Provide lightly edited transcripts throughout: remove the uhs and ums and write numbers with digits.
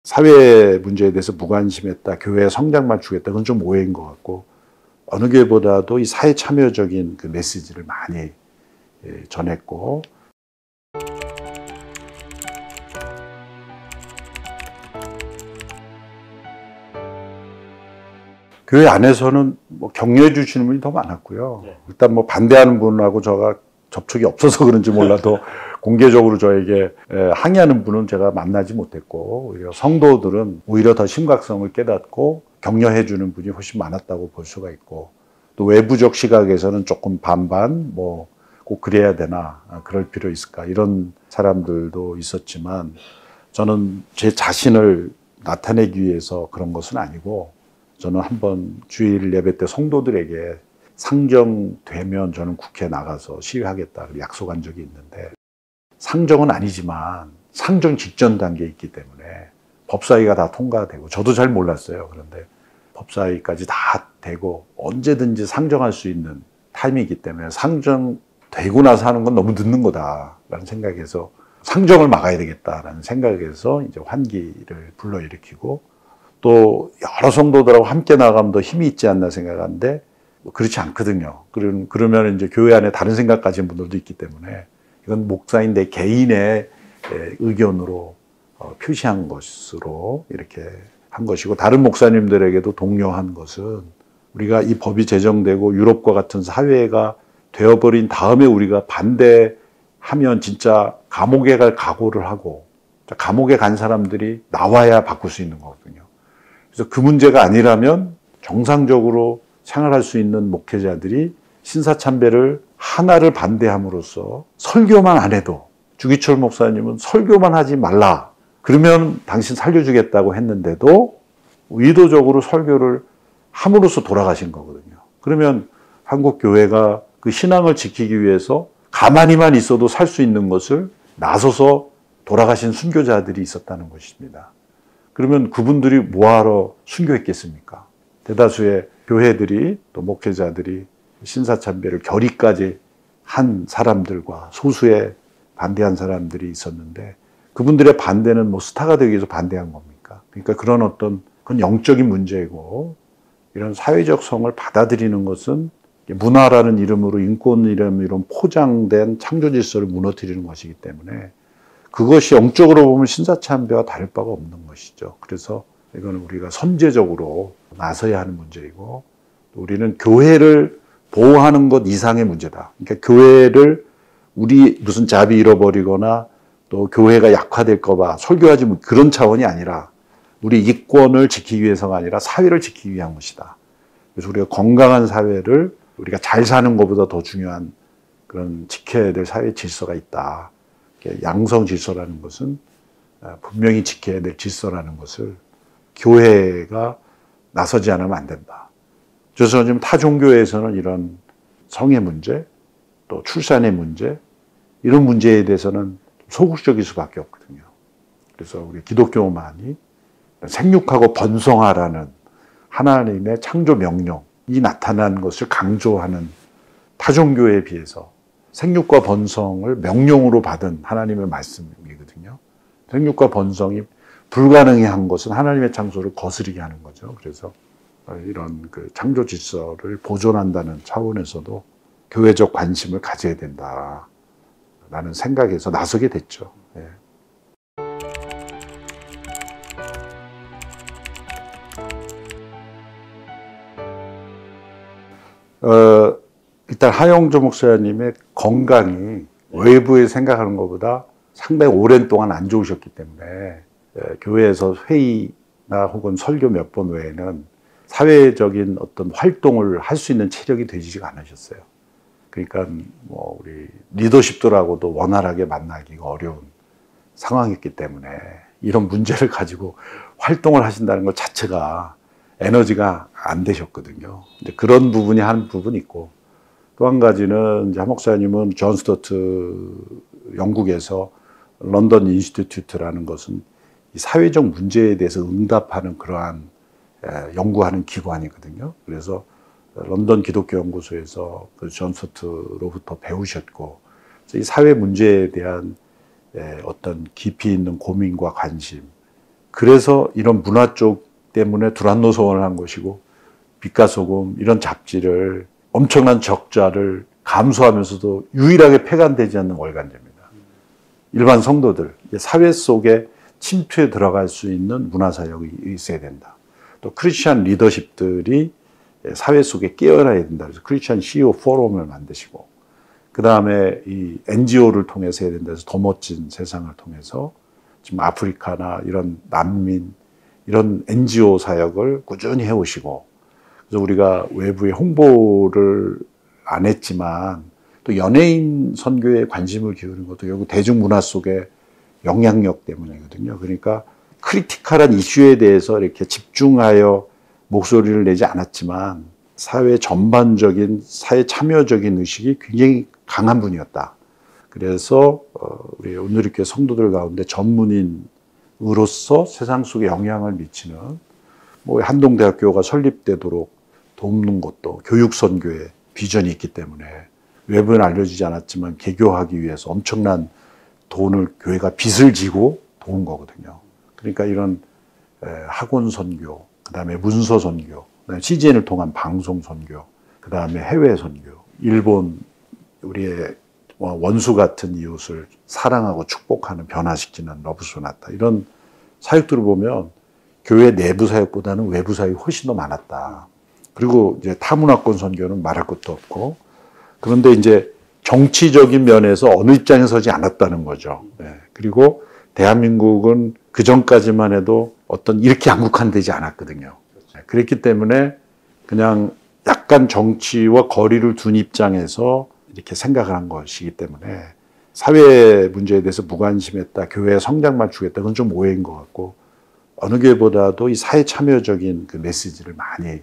사회 문제에 대해서 무관심했다, 교회 성장만 주겠다, 그건 좀 오해인 것 같고, 어느 교회보다도 이 사회 참여적인 그 메시지를 많이 전했고, 교회 안에서는 뭐 격려해 주시는 분이 더 많았고요. 일단 뭐 반대하는 분하고 저가 접촉이 없어서 그런지 몰라도 공개적으로 저에게 항의하는 분은 제가 만나지 못했고, 오히려 성도들은 오히려 더 심각성을 깨닫고 격려해 주는 분이 훨씬 많았다고 볼 수가 있고, 또 외부적 시각에서는 조금 반반, 뭐 꼭 그래야 되나, 그럴 필요 있을까, 이런 사람들도 있었지만, 저는 제 자신을 나타내기 위해서 그런 것은 아니고, 저는 한번 주일 예배 때 성도들에게 상정되면 저는 국회에 나가서 시위하겠다 약속한 적이 있는데, 상정은 아니지만 상정 직전 단계에 있기 때문에 법사위가 다 통과되고, 저도 잘 몰랐어요. 그런데 법사위까지 다 되고 언제든지 상정할 수 있는 타임이기 때문에 상정되고 나서 하는 건 너무 늦는 거다라는 생각에서 상정을 막아야 되겠다라는 생각에서 이제 환기를 불러일으키고, 또 여러 성도들하고 함께 나가면 더 힘이 있지 않나 생각하는데 그렇지 않거든요. 그러면 이제 교회 안에 다른 생각 가진 분들도 있기 때문에 이건 목사인 내 개인의 의견으로 표시한 것으로 이렇게 한 것이고, 다른 목사님들에게도 독려한 것은, 우리가 이 법이 제정되고 유럽과 같은 사회가 되어버린 다음에 우리가 반대하면 진짜 감옥에 갈 각오를 하고, 감옥에 간 사람들이 나와야 바꿀 수 있는 거거든요. 그래서 그 문제가 아니라면 정상적으로 생활할 수 있는 목회자들이 신사참배를 하나를 반대함으로써 설교만 안 해도, 주기철 목사님은 설교만 하지 말라, 그러면 당신 살려주겠다고 했는데도 의도적으로 설교를 함으로써 돌아가신 거거든요. 그러면 한국 교회가 그 신앙을 지키기 위해서 가만히만 있어도 살 수 있는 것을 나서서 돌아가신 순교자들이 있었다는 것입니다. 그러면 그분들이 뭐하러 순교했겠습니까? 대다수의 교회들이, 또 목회자들이 신사참배를 결의까지 한 사람들과 소수의 반대한 사람들이 있었는데, 그분들의 반대는 뭐 스타가 되기 위해서 반대한 겁니까? 그러니까 그런 어떤, 그건 영적인 문제이고, 이런 사회적 성을 받아들이는 것은 문화라는 이름으로, 인권 이름 포장된 창조 질서를 무너뜨리는 것이기 때문에, 그것이 영적으로 보면 신사참배와 다를 바가 없는 것이죠. 그래서 이거는 우리가 선제적으로 나서야 하는 문제이고, 우리는 교회를 보호하는 것 이상의 문제다. 그러니까 교회를 우리 무슨 잡이 잃어버리거나 또 교회가 약화될까 봐 설교하지, 그런 차원이 아니라 우리 이권을 지키기 위해서가 아니라 사회를 지키기 위한 것이다. 그래서 우리가 건강한 사회를, 우리가 잘 사는 것보다 더 중요한 그런 지켜야 될 사회 질서가 있다. 양성 질서라는 것은 분명히 지켜야 될 질서라는 것을 교회가 나서지 않으면 안 된다. 그래서 지금 타 종교에서는 이런 성의 문제, 또 출산의 문제, 이런 문제에 대해서는 소극적일 수밖에 없거든요. 그래서 우리 기독교만이 생육하고 번성하라는 하나님의 창조 명령이 나타난 것을 강조하는 타 종교에 비해서 생육과 번성을 명령으로 받은 하나님의 말씀이거든요. 생육과 번성이 불가능한 것은 하나님의 창조를 거스르게 하는 거죠. 그래서 이런 그 창조 질서를 보존한다는 차원에서도 교회적 관심을 가져야 된다라는 생각에서 나서게 됐죠. 예. 일단 하영조 목사님의 건강이 외부에 생각하는 것보다 상당히 오랜 동안 안 좋으셨기 때문에 교회에서 회의나 혹은 설교 몇 번 외에는 사회적인 어떤 활동을 할 수 있는 체력이 되지가 않으셨어요. 그러니까 뭐 우리 리더십들하고도 원활하게 만나기가 어려운 상황이었기 때문에 이런 문제를 가지고 활동을 하신다는 것 자체가 에너지가 안 되셨거든요. 근데 그런 부분이 한 부분이 있고, 또 한 가지는 이제 한 목사님은 존 스튜어트 영국에서 런던 인스티튜트라는 것은 이 사회적 문제에 대해서 응답하는 그러한 연구하는 기관이거든요. 그래서 런던 기독교 연구소에서 그 존 스튜어트로부터 배우셨고, 이 사회 문제에 대한 어떤 깊이 있는 고민과 관심, 그래서 이런 문화 쪽 때문에 두란노 소원을 한 것이고 빛과 소금 이런 잡지를 엄청난 적자를 감수하면서도 유일하게 폐간되지 않는 월간지입니다. 일반 성도들, 사회 속에 침투해 들어갈 수 있는 문화사역이 있어야 된다. 또 크리스천 리더십들이 사회 속에 깨어나야 된다. 그래서 크리스천 CEO 포럼을 만드시고 그 다음에 이 NGO를 통해서 해야 된다. 그래서 더 멋진 세상을 통해서 지금 아프리카나 이런 난민 이런 NGO 사역을 꾸준히 해오시고 그래서 우리가 외부에 홍보를 안 했지만 또 연예인 선교에 관심을 기울이는 것도 결국 대중문화 속의 영향력 때문이거든요. 그러니까 크리티컬한 이슈에 대해서 이렇게 집중하여 목소리를 내지 않았지만 사회 전반적인 사회 참여적인 의식이 굉장히 강한 분이었다. 그래서 우리 온누리교회 성도들 가운데 전문인으로서 세상 속에 영향을 미치는 뭐 한동대학교가 설립되도록 돕는 것도 교육선교의 비전이 있기 때문에 외부에는 알려지지 않았지만 개교하기 위해서 엄청난 돈을 교회가 빚을 지고 도운 거거든요. 그러니까 이런 학원 선교, 그 다음에 문서 선교, 그다음에 CGN을 통한 방송 선교, 그 다음에 해외 선교, 일본 우리의 원수 같은 이웃을 사랑하고 축복하는 변화시키는 러브 소나타 이런 사역들을 보면 교회 내부 사역보다는 외부 사역이 훨씬 더 많았다. 그리고 이제 타문화권 선교는 말할 것도 없고 그런데 이제 정치적인 면에서 어느 입장에 서지 않았다는 거죠. 네. 그리고 대한민국은 그 전까지만 해도 어떤 이렇게 양국화되지 않았거든요. 네. 그랬기 때문에 그냥 약간 정치와 거리를 둔 입장에서 이렇게 생각을 한 것이기 때문에 사회 문제에 대해서 무관심했다, 교회 성장만 주겠다, 그건 좀 오해인 것 같고 어느 교회보다도 이 사회 참여적인 그 메시지를 많이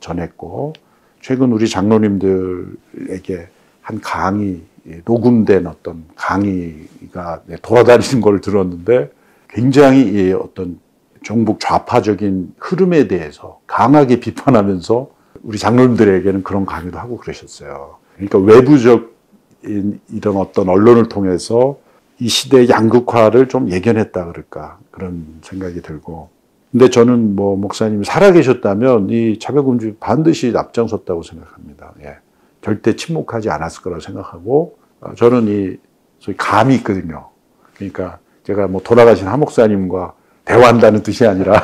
전했고 최근 우리 장로님들에게 한 강의, 녹음된 어떤 강의가 돌아다니는 걸 들었는데 굉장히 어떤 종북 좌파적인 흐름에 대해서 강하게 비판하면서 우리 장로님들에게는 그런 강의도 하고 그러셨어요. 그러니까 외부적 이런 어떤 언론을 통해서 이 시대의 양극화를 좀 예견했다 그럴까 그런 생각이 들고 근데 저는 뭐 목사님이 살아계셨다면 이 차별금지 반드시 앞장섰다고 생각합니다. 예. 절대 침묵하지 않았을 거라고 생각하고 저는 이 소위 감이 있거든요. 그러니까 제가 뭐 돌아가신 하 목사님과 대화한다는 뜻이 아니라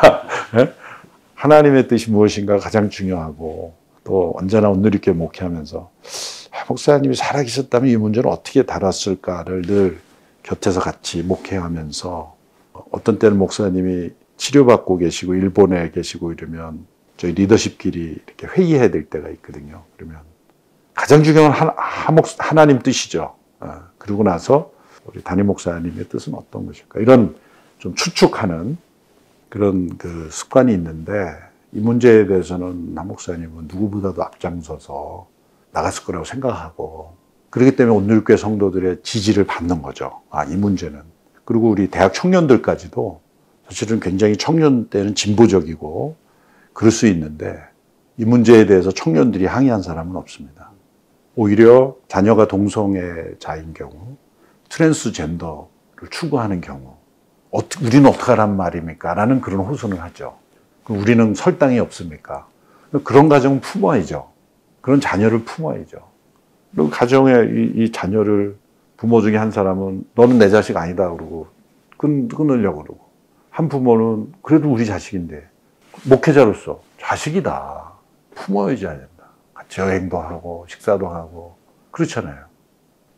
예? 하나님의 뜻이 무엇인가 가장 중요하고 또 언제나 온누리교회 목회하면서 하 목사님이 살아계셨다면 이 문제는 어떻게 다뤘을까를 늘 곁에서 같이 목회하면서 어떤 때는 목사님이 치료받고 계시고 일본에 계시고 이러면 저희 리더십끼리 이렇게 회의해야 될 때가 있거든요. 그러면 가장 중요한 하나님 뜻이죠. 그러고 나서 우리 담임 목사님의 뜻은 어떤 것일까? 이런 좀 추측하는 그런 그 습관이 있는데 이 문제에 대해서는 남 목사님은 누구보다도 앞장서서 나갔을 거라고 생각하고 그렇기 때문에 온누리교회 성도들의 지지를 받는 거죠. 이 문제는. 그리고 우리 대학 청년들까지도 사실은 굉장히 청년 때는 진보적이고 그럴 수 있는데 이 문제에 대해서 청년들이 항의한 사람은 없습니다. 오히려 자녀가 동성애자인 경우, 트랜스젠더를 추구하는 경우 우리는 어떡하란 말입니까? 라는 그런 호소는 하죠. 우리는 설 땅이 없습니까? 그런 가정은 품어야죠. 그런 자녀를 품어야죠. 그리고 가정에 이 자녀를 부모 중에 한 사람은 너는 내 자식 아니다 그러고 끊으려고 그러고 한 부모는 그래도 우리 자식인데 목회자로서 자식이다. 품어야지 안 된다. 같이 여행도 하고 식사도 하고 그렇잖아요.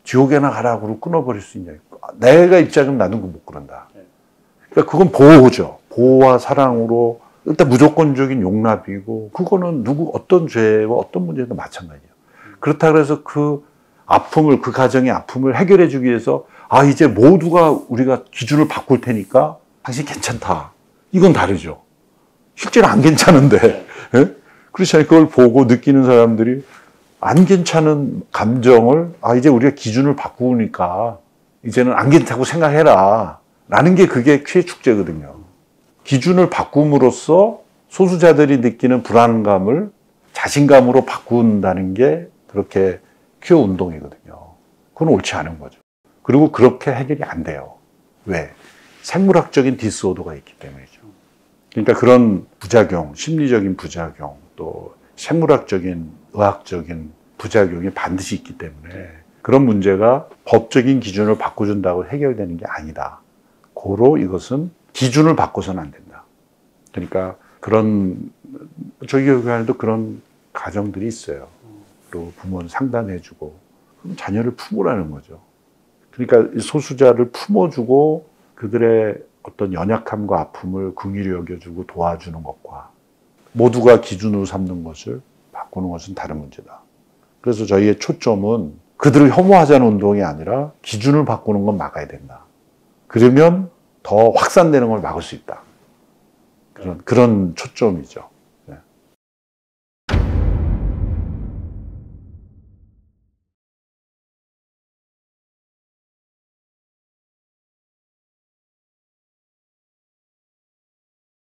지옥에나 가라 그러고 끊어버릴 수 있냐. 내가 입장은 나는 못 그런다. 그러니까 그건 보호죠. 보호와 사랑으로 일단 무조건적인 용납이고 그거는 어떤 죄와 어떤 문제도 마찬가지예요. 그렇다 그래서 그 아픔을 그 가정의 아픔을 해결해 주기 위해서 이제 모두가 우리가 기준을 바꿀 테니까 당신 괜찮다. 이건 다르죠. 실제로 안 괜찮은데 예? 그렇지 않아요. 그걸 보고 느끼는 사람들이 안 괜찮은 감정을 이제 우리가 기준을 바꾸니까 이제는 안 괜찮다고 생각해라 라는 게 그게 쾌 축제거든요. 기준을 바꿈으로써 소수자들이 느끼는 불안감을 자신감으로 바꾼다는 게 그렇게 퀴어 운동이거든요. 그건 옳지 않은 거죠. 그리고 그렇게 해결이 안 돼요. 왜? 생물학적인 디스오더가 있기 때문이죠. 그러니까 그런 부작용, 심리적인 부작용, 또 생물학적인, 의학적인 부작용이 반드시 있기 때문에 그런 문제가 법적인 기준을 바꿔준다고 해결되는 게 아니다. 고로 이것은 기준을 바꿔서는 안 된다. 그러니까 그런, 저희 교육에도 그런 가정들이 있어요. 또 부모는 상담해주고, 그럼 자녀를 품으라는 거죠. 그러니까 소수자를 품어주고 그들의 어떤 연약함과 아픔을 긍휼히 여겨주고 도와주는 것과 모두가 기준으로 삼는 것을 바꾸는 것은 다른 문제다. 그래서 저희의 초점은 그들을 혐오하자는 운동이 아니라 기준을 바꾸는 건 막아야 된다. 그러면 더 확산되는 걸 막을 수 있다. 그런 초점이죠.